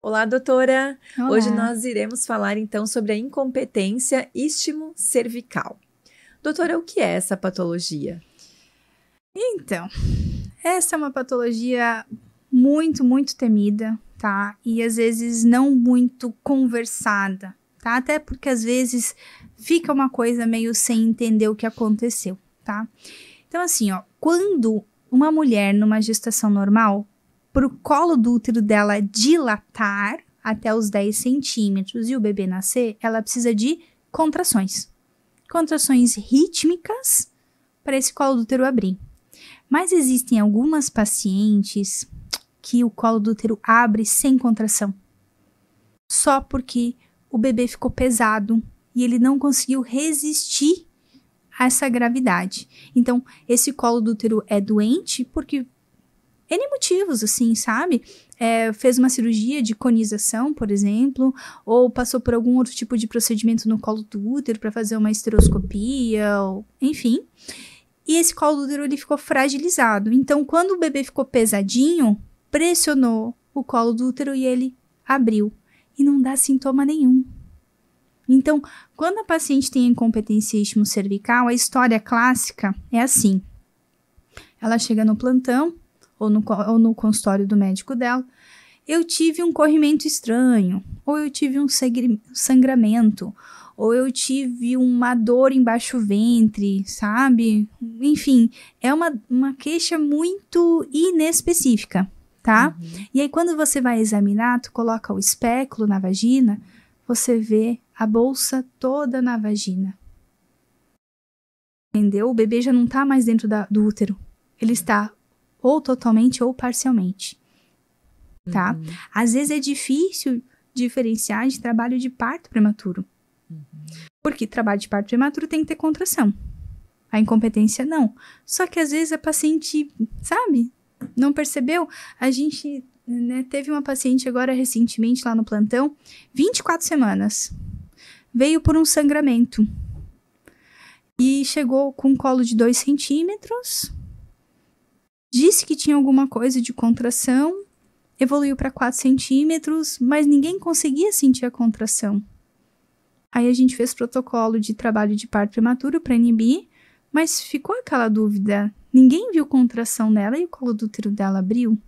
Olá, doutora! Olá. Hoje nós iremos falar então sobre a incompetência istmo-cervical. Doutora, o que é essa patologia? Então, essa é uma patologia muito temida, tá? E às vezes não muito conversada, tá? Até porque às vezes fica uma coisa meio sem entender o que aconteceu, tá? Então assim, ó, quando uma mulher numa gestação normal, pro colo do útero dela dilatar até os 10 centímetros e o bebê nascer, ela precisa de contrações. Contrações rítmicas para esse colo do útero abrir. Mas existem algumas pacientes que o colo do útero abre sem contração. Só porque o bebê ficou pesado e ele não conseguiu resistir a essa gravidade. Então, esse colo do útero é doente porque N motivos, assim, sabe? Fez uma cirurgia de conização, por exemplo, ou passou por algum outro tipo de procedimento no colo do útero para fazer uma esteroscopia, ou, enfim. E esse colo do útero ele ficou fragilizado. Então, quando o bebê ficou pesadinho, pressionou o colo do útero e ele abriu. E não dá sintoma nenhum. Então, quando a paciente tem incompetência istmo-cervical, a história clássica é assim. Ela chega no plantão, ou no consultório do médico dela, eu tive um corrimento estranho, ou eu tive um sangramento, ou eu tive uma dor embaixo do ventre, sabe? Enfim, é uma queixa muito inespecífica, tá? Uhum. E aí, quando você vai examinar, tu coloca o espéculo na vagina, você vê a bolsa toda na vagina. Entendeu? O bebê já não tá mais dentro do útero. Ele está ou totalmente ou parcialmente, tá? Uhum. Às vezes é difícil diferenciar de trabalho de parto prematuro. Porque trabalho de parto prematuro tem que ter contração. A incompetência não. Só que às vezes a paciente, sabe, não percebeu. A gente, né, teve uma paciente agora recentemente lá no plantão, 24 semanas. Veio por um sangramento. E chegou com um colo de 2 centímetros. Disse que tinha alguma coisa de contração, evoluiu para 4 centímetros, mas ninguém conseguia sentir a contração. Aí a gente fez protocolo de trabalho de parto prematuro para inibir, mas ficou aquela dúvida. Ninguém viu contração nela e o colo do útero dela abriu,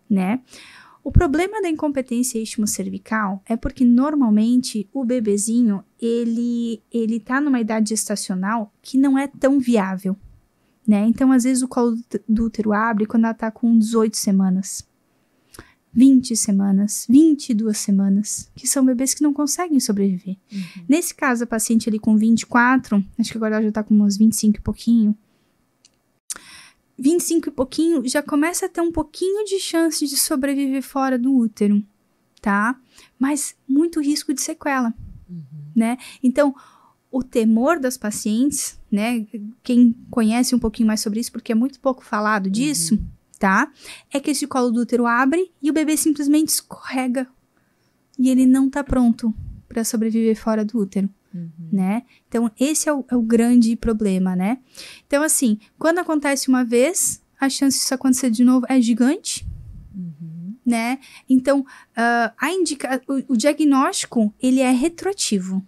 né? O problema da incompetência istmo-cervical é porque normalmente o bebezinho, ele tá numa idade gestacional que não é tão viável. Né? Então, às vezes, o colo do útero abre quando ela tá com 18 semanas, 20 semanas, 22 semanas, que são bebês que não conseguem sobreviver. Nesse caso, a paciente ali com 24, acho que agora ela já tá com uns 25 e pouquinho, 25 e pouquinho já começa a ter um pouquinho de chance de sobreviver fora do útero, tá? Mas muito risco de sequela, né? Então, o temor das pacientes, né, quem conhece um pouquinho mais sobre isso, porque é muito pouco falado disso, tá, é que esse colo do útero abre e o bebê simplesmente escorrega e ele não tá pronto para sobreviver fora do útero, né, então esse é o grande problema, né. Então assim, quando acontece uma vez, a chance disso acontecer de novo é gigante, né, então o diagnóstico, ele é retroativo.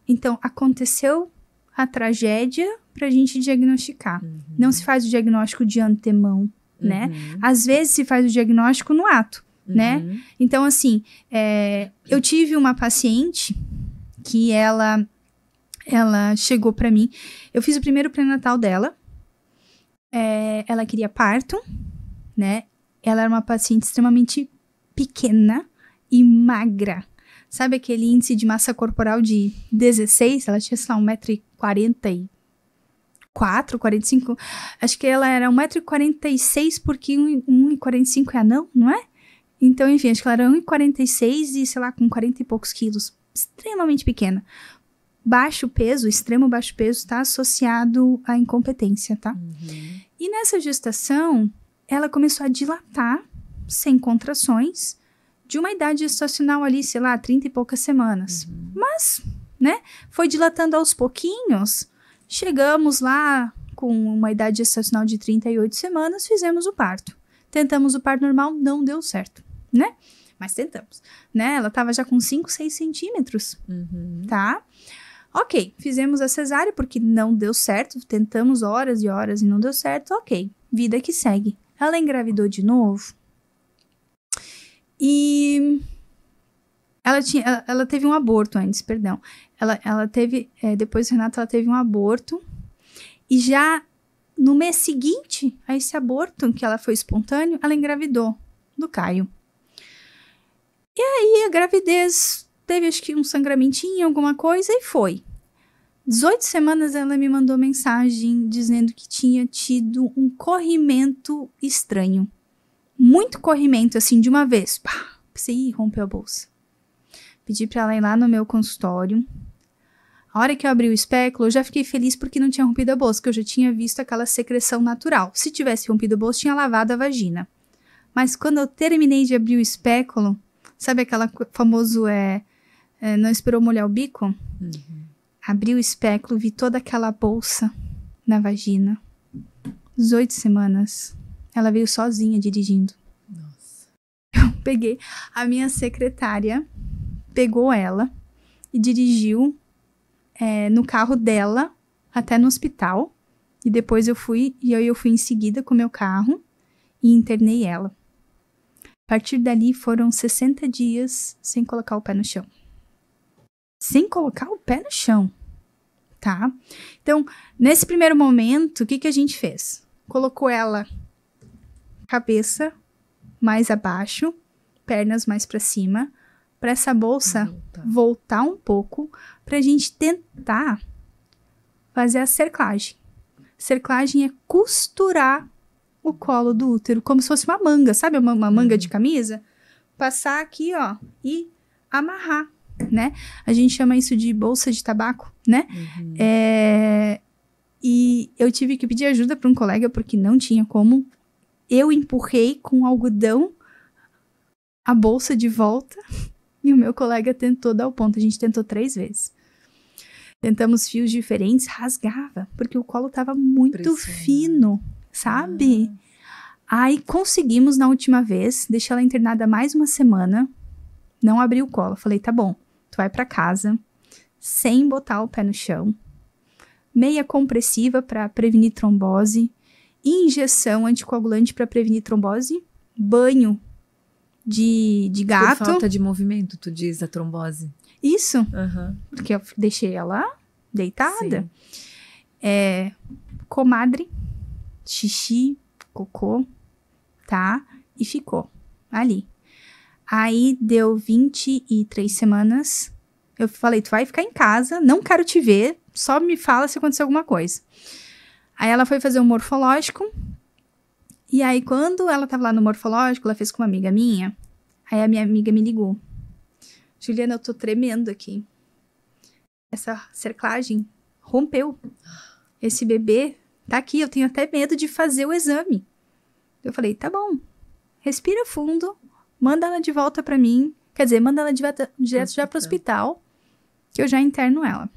Então, aconteceu a tragédia pra gente diagnosticar. Não se faz o diagnóstico de antemão, né? Às vezes se faz o diagnóstico no ato, né? Então, assim, eu tive uma paciente que ela chegou pra mim. Eu fiz o primeiro pré-natal dela. Ela queria parto, né? Ela era uma paciente extremamente pequena e magra. Sabe aquele índice de massa corporal de 16? Ela tinha, sei lá, 1,44m, 45. Acho que ela era 1,46m porque 1,45m é anão, não é? Então, enfim, acho que ela era 1,46m e, sei lá, com 40 e poucos quilos. Extremamente pequena. Baixo peso, extremo baixo peso, está associado à incompetência, tá? E nessa gestação, ela começou a dilatar, sem contrações, de uma idade gestacional ali, sei lá, 30 e poucas semanas. Mas, né, foi dilatando aos pouquinhos, chegamos lá com uma idade gestacional de 38 semanas, fizemos o parto. Tentamos o parto normal, não deu certo, né? mas tentamos, né? Ela tava já com 5, 6 centímetros, tá? Ok, fizemos a cesárea porque não deu certo, tentamos horas e horas e não deu certo, ok, vida que segue. Ela engravidou de novo e ela teve um aborto antes, perdão. Ela teve, depois do Renato, ela teve um aborto e já no mês seguinte a esse aborto, que ela foi espontâneo, ela engravidou do Caio. E aí a gravidez teve acho que um sangramentinho, alguma coisa e foi. 18 semanas ela me mandou mensagem dizendo que tinha tido um corrimento estranho. Muito corrimento, assim, de uma vez. Pá, pensei, rompeu a bolsa. Pedi pra ela ir lá no meu consultório. A hora que eu abri o espéculo, eu já fiquei feliz porque não tinha rompido a bolsa, porque eu já tinha visto aquela secreção natural. Se tivesse rompido a bolsa, tinha lavado a vagina. Mas quando eu terminei de abrir o espéculo, sabe aquela famoso não esperou molhar o bico? Abri o espéculo, vi toda aquela bolsa na vagina. 18 semanas. Ela veio sozinha dirigindo. Nossa. Eu peguei a minha secretária, pegou ela e dirigiu no carro dela até no hospital. E depois eu fui em seguida com o meu carro e internei ela. A partir dali foram 60 dias sem colocar o pé no chão. Sem colocar o pé no chão, tá? Então, nesse primeiro momento, o que a gente fez? Colocou ela cabeça mais abaixo, pernas mais para cima, para essa bolsa voltar um pouco, para a gente tentar fazer a cerclagem. Cerclagem é costurar o colo do útero, como se fosse uma manga, sabe uma manga de camisa? Passar aqui, ó, e amarrar, né? A gente chama isso de bolsa de tabaco, né? E eu tive que pedir ajuda para um colega, porque não tinha como. Eu empurrei com algodão a bolsa de volta e o meu colega tentou dar o ponto. A gente tentou 3 vezes. Tentamos fios diferentes, rasgava, porque o colo tava muito fino, sabe? Aí conseguimos na última vez, deixei ela internada mais uma semana, não abri o colo. Falei, tá bom, tu vai pra casa, sem botar o pé no chão, meia compressiva para prevenir trombose, injeção anticoagulante para prevenir trombose, banho de gato. Por falta de movimento, tu diz, a trombose. Isso, porque eu deixei ela deitada. Comadre, xixi, cocô, tá? E ficou ali. Aí deu 23 semanas. Eu falei, tu vai ficar em casa, não quero te ver, só me fala se acontecer alguma coisa. Aí ela foi fazer um morfológico. E aí, quando ela tava lá no morfológico, ela fez com uma amiga minha. Aí a minha amiga me ligou. Juliana, eu tô tremendo aqui. Essa cerclagem rompeu. Esse bebê tá aqui, eu tenho até medo de fazer o exame. Eu falei, tá bom. Respira fundo, manda ela de volta pra mim. Quer dizer, manda ela direto já pro hospital, que eu já interno ela.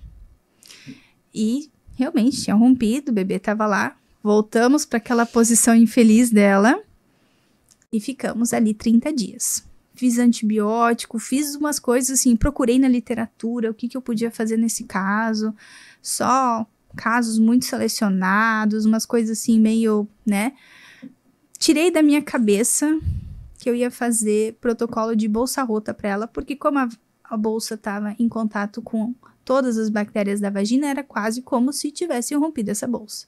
E realmente tinha rompido, o bebê tava lá. Voltamos para aquela posição infeliz dela e ficamos ali 30 dias. Fiz antibiótico, fiz umas coisas assim, procurei na literatura o que eu podia fazer nesse caso. Só casos muito selecionados, umas coisas assim meio, né? Tirei da minha cabeça que eu ia fazer protocolo de bolsa rota para ela, porque como a bolsa estava em contato com todas as bactérias da vagina, era quase como se tivesse rompido essa bolsa.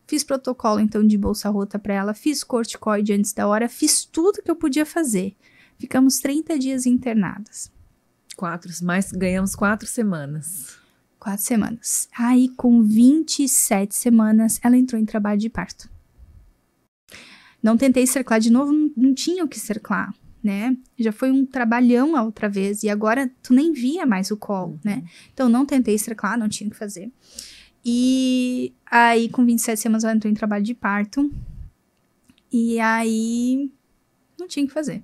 Fiz protocolo, então, de bolsa rota para ela, fiz corticoide antes da hora, fiz tudo que eu podia fazer. Ficamos 30 dias internadas. Mas ganhamos 4 semanas. 4 semanas. Aí, com 27 semanas, ela entrou em trabalho de parto. Não tentei cerclar de novo, não tinha o que cerclar, né? Já foi um trabalhão a outra vez, e agora tu nem via mais o colo, né? Então, não tentei cerclar, não tinha o que fazer. E aí, com 27 semanas, ela entrou em trabalho de parto. E aí, não tinha o que fazer.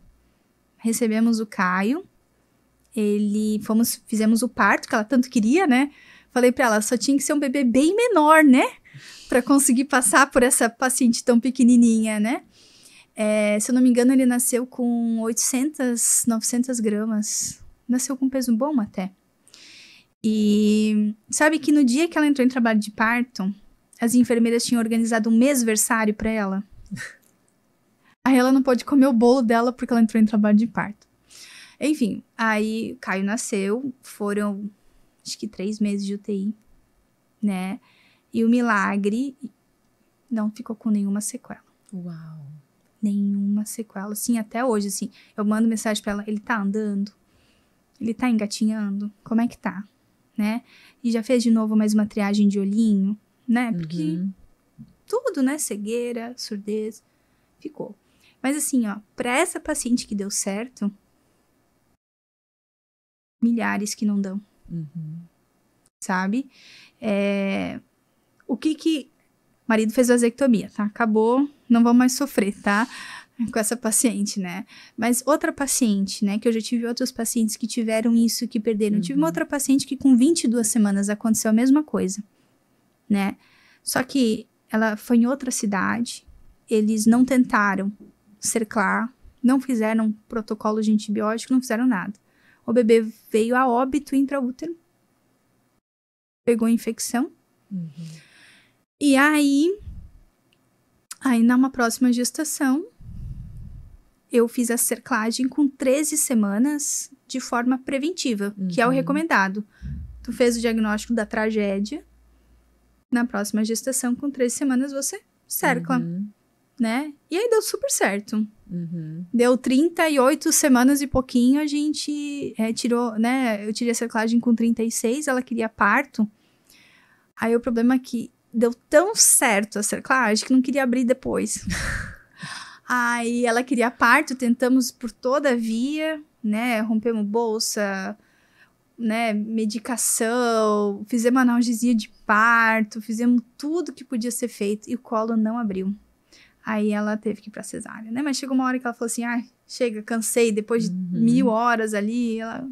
Recebemos o Caio. Fizemos o parto, que ela tanto queria, né? Falei pra ela, só tinha que ser um bebê bem menor, né? Pra conseguir passar por essa paciente tão pequenininha, né? Se eu não me engano, ele nasceu com 800, 900 gramas. Nasceu com peso bom até. E sabe que no dia que ela entrou em trabalho de parto, as enfermeiras tinham organizado um mêsversário para ela. Aí ela não pôde comer o bolo dela porque ela entrou em trabalho de parto. Enfim, aí Caio nasceu, foram acho que 3 meses de UTI, né? E o milagre não ficou com nenhuma sequela. Uau! Nenhuma sequela, assim, até hoje, assim. Eu mando mensagem pra ela, ele tá andando? Ele tá engatinhando? Como é que tá? Né? E já fez de novo mais uma triagem de olhinho, né? Porque tudo, né? Cegueira, surdez, ficou. Mas assim, ó, pra essa paciente que deu certo, milhares que não dão. Sabe? O que o marido fez vasectomia, tá? Acabou, não vamos mais sofrer, tá? Com essa paciente, né? Mas outra paciente, né? Que eu já tive outros pacientes que tiveram isso, que perderam. Eu tive uma outra paciente que com 22 semanas aconteceu a mesma coisa, né? Só que ela foi em outra cidade, eles não tentaram cerclar, não fizeram protocolo de antibiótico, não fizeram nada. O bebê veio a óbito intraútero, pegou infecção. E aí numa próxima gestação, eu fiz a cerclagem com 13 semanas de forma preventiva, que é o recomendado. Tu fez o diagnóstico da tragédia, na próxima gestação, com 13 semanas, você cercla, né? E aí deu super certo. Deu 38 semanas e pouquinho, a gente tirou, né? Eu tirei a cerclagem com 36, ela queria parto. Aí o problema é que deu tão certo a cerclagem que não queria abrir depois. Aí ela queria parto, tentamos por toda a via, né? Rompemos bolsa, né? Medicação, fizemos analgesia de parto, fizemos tudo que podia ser feito e o colo não abriu. Aí ela teve que ir pra cesárea, né? Mas chegou uma hora que ela falou assim, chega, cansei, depois de 1000 horas ali, ela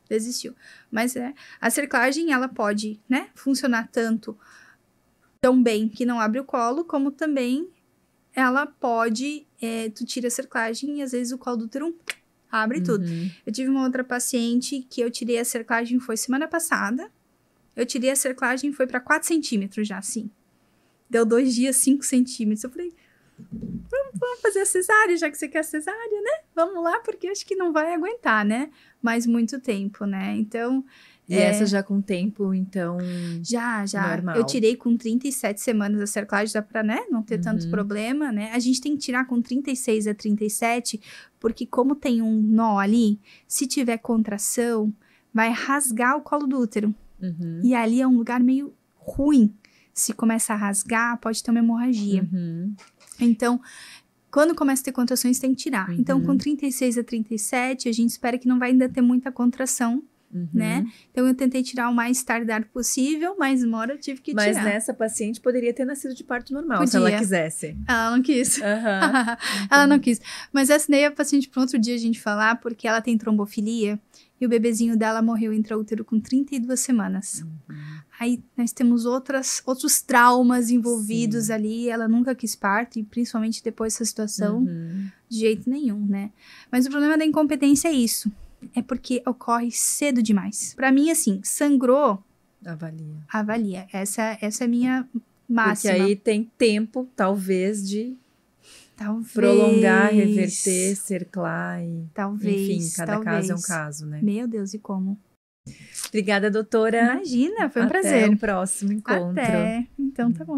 desistiu. Mas a cerclagem, ela pode, né? Funcionar tanto tão bem que não abre o colo, como também ela pode, tu tira a cerclagem e às vezes o colo do útero abre tudo. Eu tive uma outra paciente que eu tirei a cerclagem, foi semana passada, eu tirei a cerclagem e foi pra 4 centímetros já, assim. Deu 2 dias, 5 centímetros. Eu falei, vamos fazer a cesárea, já que você quer cesárea, né? Vamos lá, porque acho que não vai aguentar, né? Mais muito tempo, né? Então... E essa já com tempo, então... Já. Normal. Eu tirei com 37 semanas a cerclagem, dá pra, né? Não ter tanto problema, né? A gente tem que tirar com 36 a 37, porque como tem um nó ali, se tiver contração, vai rasgar o colo do útero. E ali é um lugar meio ruim. Se começa a rasgar, pode ter uma hemorragia. Então, quando começa a ter contrações, tem que tirar. Então, com 36 a 37, a gente espera que não vai ainda ter muita contração, né? Então, eu tentei tirar o mais tardar possível, mas uma hora eu tive que tirar. Mas nessa paciente poderia ter nascido de parto normal, se ela quisesse. Ela não quis. Ela não quis. Mas essa daí é a paciente para outro dia a gente falar, porque ela tem trombofilia e o bebezinho dela morreu intraútero com 32 semanas. Aí nós temos outros traumas envolvidos ali. Ela nunca quis parto, e principalmente depois dessa situação, de jeito nenhum, né? Mas o problema da incompetência é isso. É porque ocorre cedo demais. Pra mim, assim, sangrou... Avalia. Essa é a minha máxima. Porque aí tem tempo, talvez, de prolongar, reverter, cerclar e... Enfim, cada caso é um caso, né? Meu Deus, e como? Obrigada, doutora. Imagina, foi um prazer. Até o próximo encontro. Até. Então, tá bom.